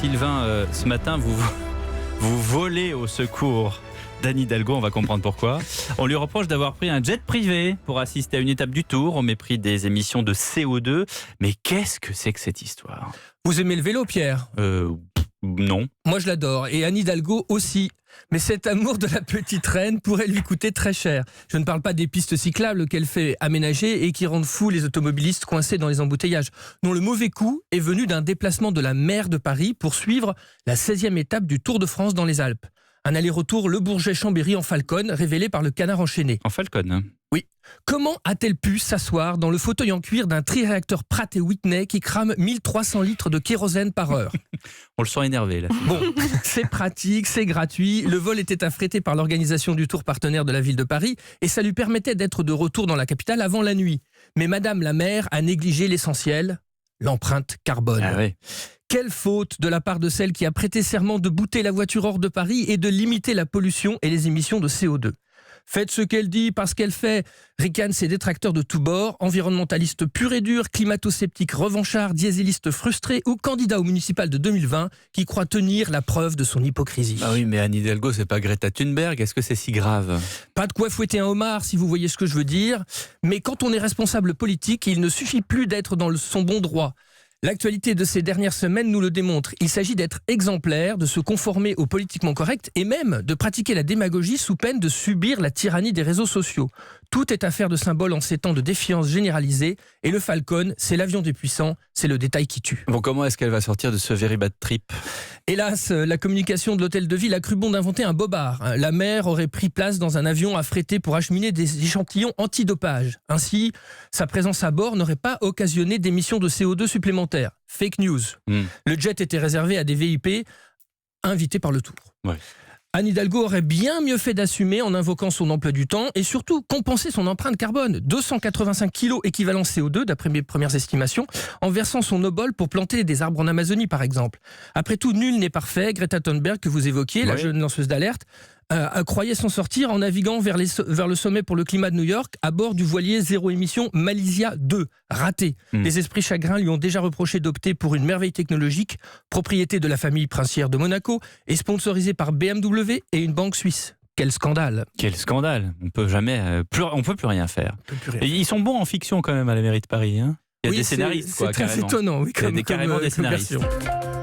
Sylvain, ce matin, vous volez au secours d'Anne Hidalgo, on va comprendre pourquoi. On lui reproche d'avoir pris un jet privé pour assister à une étape du Tour au mépris des émissions de CO2. Mais qu'est-ce que c'est que cette histoire ? Vous aimez le vélo, Pierre ? Non. Moi, je l'adore. Et Anne Hidalgo aussi. Mais cet amour de la petite reine pourrait lui coûter très cher. Je ne parle pas des pistes cyclables qu'elle fait aménager et qui rendent fous les automobilistes coincés dans les embouteillages. Non, le mauvais coup est venu d'un déplacement de la maire de Paris pour suivre la 16e étape du Tour de France dans les Alpes. Un aller-retour Le Bourget-Chambéry en Falcon, révélé par le Canard enchaîné. En Falcon, hein. Oui. Comment a-t-elle pu s'asseoir dans le fauteuil en cuir d'un triréacteur Pratt & Whitney qui crame 1300 litres de kérosène par heure ? On le sent énervé, là. Bon, c'est pratique, c'est gratuit. Le vol était affrété par l'organisation du Tour partenaire de la ville de Paris et ça lui permettait d'être de retour dans la capitale avant la nuit. Mais Madame la maire a négligé l'essentiel, l'empreinte carbone. Ah oui. Quelle faute de la part de celle qui a prêté serment de bouter la voiture hors de Paris et de limiter la pollution et les émissions de CO2. Faites ce qu'elle dit parce qu'elle fait, ricanent ses détracteurs de tous bords, environnementalistes purs et durs, climato-sceptiques revanchards, dieselistes frustrés ou candidats au municipal de 2020 qui croient tenir la preuve de son hypocrisie. Ah oui, mais Anne Hidalgo, c'est pas Greta Thunberg, est-ce que c'est si grave ? Pas de quoi fouetter un homard si vous voyez ce que je veux dire, mais quand on est responsable politique, il ne suffit plus d'être dans son bon droit. L'actualité de ces dernières semaines nous le démontre. Il s'agit d'être exemplaire, de se conformer au politiquement correct et même de pratiquer la démagogie sous peine de subir la tyrannie des réseaux sociaux. Tout est affaire de symbole en ces temps de défiance généralisée et le Falcon, c'est l'avion des puissants, c'est le détail qui tue. Bon, comment est-ce qu'elle va sortir de ce very bad trip ? Hélas, la communication de l'hôtel de ville a cru bon d'inventer un bobard. La maire aurait pris place dans un avion affrété pour acheminer des échantillons antidopage. Ainsi, sa présence à bord n'aurait pas occasionné d'émissions de CO2 supplémentaires. Fake news. Le jet était réservé à des VIP invités par le Tour. Ouais. Anne Hidalgo aurait bien mieux fait d'assumer en invoquant son emploi du temps et surtout compenser son empreinte carbone. 285 kilos équivalent CO2 d'après mes premières estimations, en versant son obol pour planter des arbres en Amazonie par exemple. Après tout, nul n'est parfait. Greta Thunberg que vous évoquiez, la jeune lanceuse d'alerte, croyait s'en sortir en naviguant vers le sommet pour le climat de New York à bord du voilier zéro émission Malaysia 2. Raté. Les esprits chagrins lui ont déjà reproché d'opter pour une merveille technologique, propriété de la famille princière de Monaco et sponsorisée par BMW et une banque suisse. Quel scandale. Quel scandale. On peut plus rien faire. Et ils sont bons en fiction quand même à la mairie de Paris. Hein. Il y a des scénaristes. C'est très étonnant. Oui, carrément des scénaristes. version.